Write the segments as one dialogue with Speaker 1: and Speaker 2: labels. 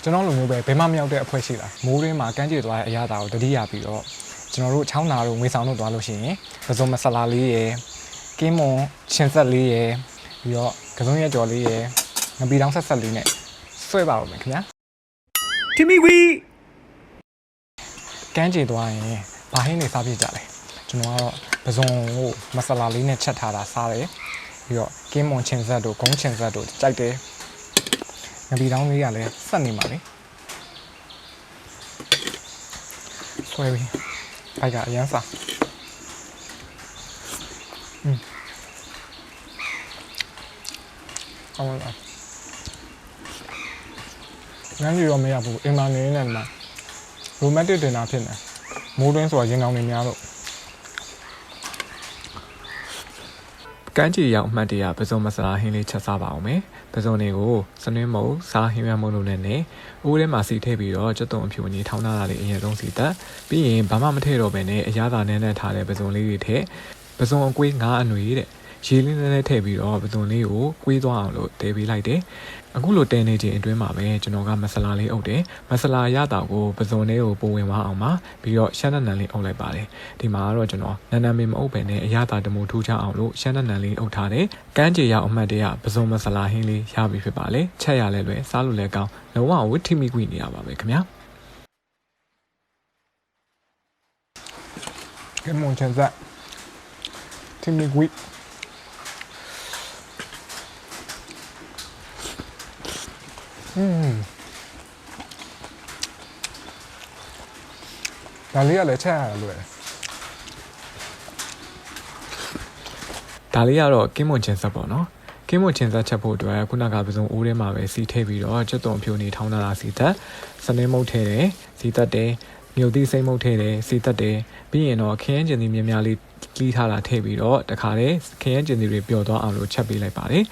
Speaker 1: ကျွန်တော်လိုမျိုးပဲဘယ်မှမရောက်တဲ့အဖွဲရှိတာမိုးရင်းမှာကန်းကြေသွားတဲ့အရာတာကိုတတိယပြီးတော့ကျွန်တော်တို့ချောင်းနာတို့ငွေဆောင်တို့သွားလို့ရှိရင်ပစုံမဆလာလေးရယ်ကင်းမွန်ချင်းဆက်လေးရယ်ပြီးတော့ကစုံရက်ကြော်လေးရယ်ငပီတောင်းဆက်ဆက်လေးနဲ့ဆွဲပါဦးမယ်ခင်ဗျာတီမီဝီကန်းကြေသွားရင်ဘာဟင်းနေစားပြကြလဲကျွန်တော်ကတော့ပစုံကိုမဆလာလေးနဲ့ချက်ထားတာစားတယ်ပြီးတော့ကင်းမွန်ချင်းဆက်တို့ဂုံးချင်းဆက်တို့ကြိုက်တယ်ငပီတောင်းလေးကလည်းဆက်နေပါလေဆွဲပြီးအိုက်ကအရန်စားအောင်လားငန်းကြီးရောမရဘူးအိမ်မှာနေနေမှာရိုမန်တစ်တင်တာဖြစ်နေမိုးတွင်းဆိုတာရင်ကောင်းနေများလို့ကန်းကြီးရောက်အမှတ်တရပစုံမဆလာဟင်းလေးချက်စားပါအောင်မယ်ပစုံတွေကိုစနွင်းမုံစားဟင်းရမုံလို့နဲ့အိုးထဲမှာစီထည့်ပြီးတော့ကျွတ်တုံအဖြူကြီးထောင်းထားတာလေးအရင်ဆုံးစီတက်ပြီးရင်ဘာမှမထည့်တော့ဘဲနဲ့အရသာနဲ့နဲ့ထားတဲ့ပစုံလေးတွေထည့်ပစုံအကွေး9အနွေတဲ့ရေလေးနဲ့ထည့်ပြီးတော့ပစုံလေးကိုကွေးသွားအောင်လို့တည်ပေးလိုက်တယ်အခုလိုတဲနေခြင်းအတွင်းမှာပဲကျွန်တော်ကမဆလာလေးအုပ်တယ်မဆလာရတာကိုပစုံလေးကိုပိုဝင်သွားအောင်ပါပြီးတော့ရှမ်းနံလေးအုပ်လိုက်ပါတယ်ဒီမှာကတော့ကျွန်တော်နန်းမင်းမအုပ်ပဲနဲ့အရသာတမူထူးခြားအောင်လို့ရှမ်းနံလေးအုပ်ထားတယ်ကန်းကြေရောက်အမှတ်တရပစုံမဆလာဟင်းလေးရပြီဖြစ်ပါလေချက်ရလဲလွယ်စားလို့လဲကောင်းလုံးဝဝစ်ထိမိခွင့်နေရပါပဲခင်ဗျာကဲမွန်ချန်ဇက်ထိမိခွင့်ဒါလေးကလည်းချက်ရတာလွယ်ဒါလေးကတော့ကင်းမွန်ချင်းဆက်ပေါ့နော်ကင်းမွန်ချင်းဆက်ချက်ဖို့အတွက်ခုနကပစုံအိုးထဲမှာပဲစီထည့်ပြီးတော့ကျွတ်တုံဖြိုနေထောင်းထားတာစီသက်စနင်းမုတ်ထည့်တယ်စီသက်တယ်မြုပ်သီးစိမ့်မုတ်ထည့်တယ်စီသက်တယ်ပြီးရင်တော့ခရမ်းကျင်သီးများများလေးကီးထားတာထည့်ပြီးတော့တခါလေခရမ်းကျင်သီးတွေပျော်သွားအောင်လို့ချက်ပေးလိုက်ပါတယ်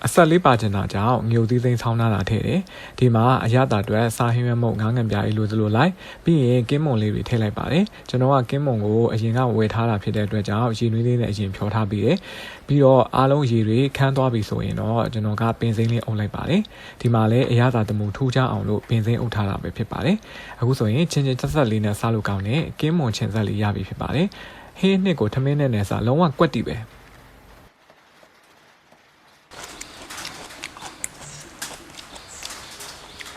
Speaker 1: အဆက်လေးပါချင်တာကြောင့်ငြိုသီးသိမ်းဆောင်းလာထည့်တယ်ဒီမှာအရသာအတွက်စားဟင်းရမုတ်ငါးငံပြားလေးလိုစလိုလိုက်ပြီးရင်ကင်းမုံလေးတွေထည့်လိုက်ပါတယ်ကျွန်တော်ကကင်းမုံကိုအရင်ကဝယ်ထားတာဖြစ်တဲ့အတွက်ကြောင့်ရေနွေးလေးနဲ့အရင်ဖြောထားပြီးတယ်ပြီးတော့အားလုံးရေတွေခန်းသွားပြီဆိုရင်တော့ကျွန်တော်ကပင်စိမ်းလေးအုပ်လိုက်ပါတယ်ဒီမှာလည်းအရသာတမူထူးခြားအောင်လို့ပင်စိမ်းအုပ်ထားတာပဲဖြစ်ပါတယ်အခုဆိုရင်ချင်းချင်းဆက်လေးနဲ့စားလို့ကောင်းတဲ့ကင်းမုံချင်းဆက်လေးရပြီဖြစ်ပါတယ်ဟင်းနှစ်ကိုထမင်းနဲ့စားလုံးဝကွက်တီပဲ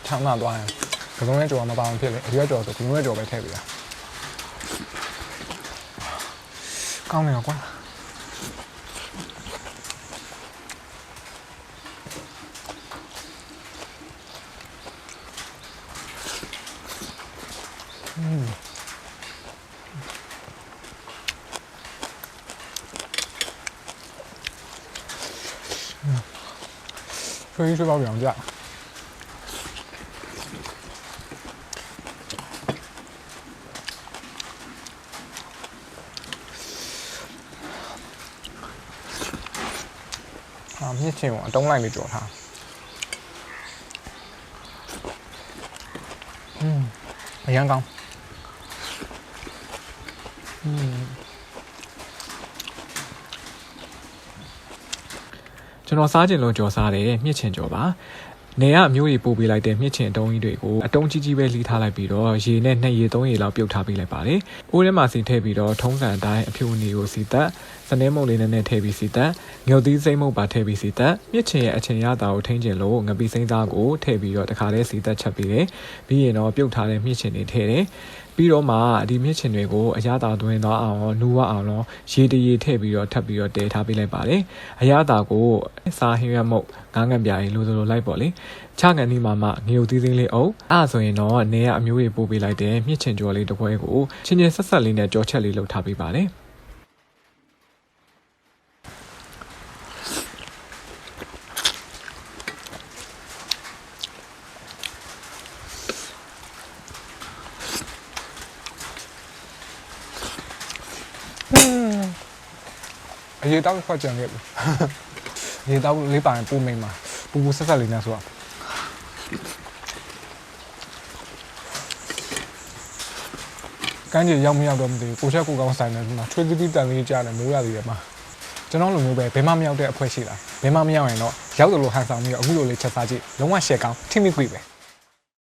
Speaker 1: ချောင်းလာသွားရင်ကစုံရဲ့ကြော်မပါအောင်ဖြစ်လေအရွက်ကြော်ဆိုကစုံရဲ့ကြော်ပဲထည့်ပေးတာကောင်းနေတော့ကွာ吹包两架မြစ်ချင်းကိုအတုံးလိုက်ပြီးကြော်ထားအရန်ကောင်းကျွန်တော်စားခြင်းလို့ကြော်စားတယ်မြစ်ချင်းကြော်ပါနေကအမျိုးကြီးပို့ပေးလိုက်တဲ့မြစ်ချင်အတုံးကြီးတွေကိုအတုံးကြီးကြီးပဲလှီးထားလိုက်ပြီးတော့ရေနဲ့2ရေ3ရေလောက်ပြုတ်ထားပေးလိုက်ပါတယ်။အိုးထဲမှာစီထည့်ပြီးတော့ထုံးစံအတိုင်းအဖြူနေကိုစီတက်စနေမုတ်လေးနဲ့ထည့်ပြီးစီတက်ငုတ်သီးစိမ့်မုတ်ပါထည့်ပြီးစီတက်မြစ်ချင်ရဲ့အချင်ရတာကိုထိန်းကျင်လို့ငပီစိမ့်သားကိုထည့်ပြီးတော့တခါတည်းစီတက်ချက်ပေးတယ်။ပြီးရင်တော့ပြုတ်ထားတဲ့မြစ်ချင်တွေထည့်တယ်။ပြီးတော့မှဒီမြစ်ချင်တွေကိုအရသာသွင်းသွားအောင်နူဝအောင်လို့ရေတရေထည့်ပြီးတော့ထပ်ပြီးတော့တည်ထားပေးလိုက်ပါတယ်။အရသာကိုစားဟင်းရမုတ်ငါးငံပြားလေးလိုစလိုလိုက်ပေါ့လေ။ချကန်ဒီမှာမှငရုတ်သီးသင်းလေးအုပ်အဲ့ဆိုရင်တော့နေကအမျိုးတွေပို့ပေးလိုက်တဲ့မြစ်ချင်ကြော်လေးတစ်ခွဲကိုချင်းချင်းဆက်ဆက်လေးနဲ့ကြော်ချက်လေးလုပ်ထားပေးပါတယ်အရေးတောက်ခွက်ကြံခဲ့ပြီအရေးတောက်လေးပါရင်ပူမိန်မှာပူပူဆက်ဆက်လေးနဲ့ဆိုတော့ကန်းကြီးရောက်မရောက်တော့မသိဘူးကိုချက်ကိုကောင်းဆိုင်နေဒီမှာချွေးသီးတန်လေးကြားတယ်မိုးရသေးတယ်မှာကျွန်တော်လိုမျိုးပဲဘယ်မှမရောက်တဲ့အဖွဲရှိတာဘယ်မှမရောက်ရင်တော့ရောက်တယ်လို့ဟန်ဆောင်ပြီးတော့အခုလိုလေးချက်စားကြည့်လုံးဝရှယ်ကောင်းထိမိခွေပဲ